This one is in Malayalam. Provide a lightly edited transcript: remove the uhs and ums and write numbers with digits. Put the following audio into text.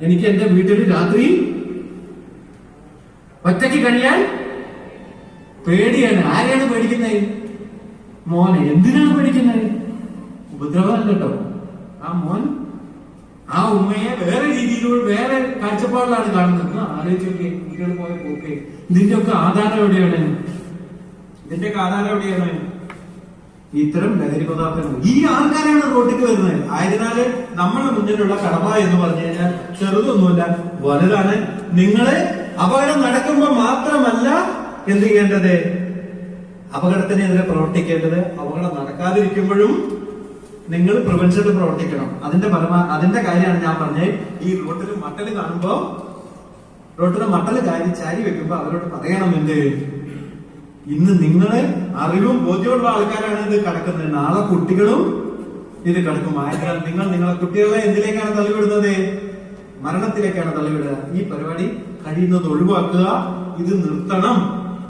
എനിക്ക് എന്റെ വീട്ടിൽ രാത്രി ഒറ്റയ്ക്ക് കഴിയാൻ പേടിയാണ്. ആരെയാണ് പേടിക്കുന്നത്? മോനെ. എന്തിനാണ് പേടിക്കുന്നത്? ഉപദ്രവമല്ല കേട്ടോ. ആ മോൻ ആ ഉമ്മയെ വേറെ രീതിയിലൂടെ വേറെ കാഴ്ചപ്പാടിലാണ് കാണുന്നത്. ആലോചിച്ചൊക്കെ കുട്ടികൾ പോയ പോക്കെ. ഇതിന്റെ ഒക്കെ ആധാരം എവിടെയാണ്? ഇതിന്റെയൊക്കെ ആധാരം എവിടെയാണ്? ഇത്തരം ലഹരി പദാർത്ഥങ്ങൾ. ഈ ആൾക്കാരാണ് റോഡിലേക്ക് വരുന്നത്. ആയതിനാല് നമ്മുടെ മുന്നിലുള്ള കടമ എന്ന് പറഞ്ഞു കഴിഞ്ഞാൽ ചെറുതൊന്നുമില്ല, വലുതാണ്. നിങ്ങള് അപകടം നടക്കുമ്പോ മാത്രമല്ല എന്ത് ചെയ്യേണ്ടത്? അപകടത്തിനെതിരെ പ്രവർത്തിക്കേണ്ടത്. അപകടം നടക്കാതിരിക്കുമ്പോഴും നിങ്ങൾ പ്രിവെൻഷനിൽ പ്രവർത്തിക്കണം. അതിന്റെ കാര്യമാണ് ഞാൻ പറഞ്ഞത്. ഈ റോട്ടിൽ മട്ടല് കാണുമ്പോ, റോട്ടിൽ മട്ടല് ചാരി വെക്കുമ്പോ അവരോട് പറയണം എന്ത്? ഇന്ന് നിങ്ങള് അറിവും ബോധ്യമുള്ള ആൾക്കാരാണ് ഇത് കടക്കുന്നത്. നാളെ കുട്ടികളും ഇത് കടക്കും. ആയതിനാൽ നിങ്ങൾ നിങ്ങളെ കുട്ടികളെ എന്തിലേക്കാണ് തള്ളിവിടുന്നത്? മരണത്തിലേക്കാണ് തള്ളിവിടുക. ഈ പരിപാടി കഴിയുന്നത് ഒഴിവാക്കുക. ഇത് നിർത്തണം.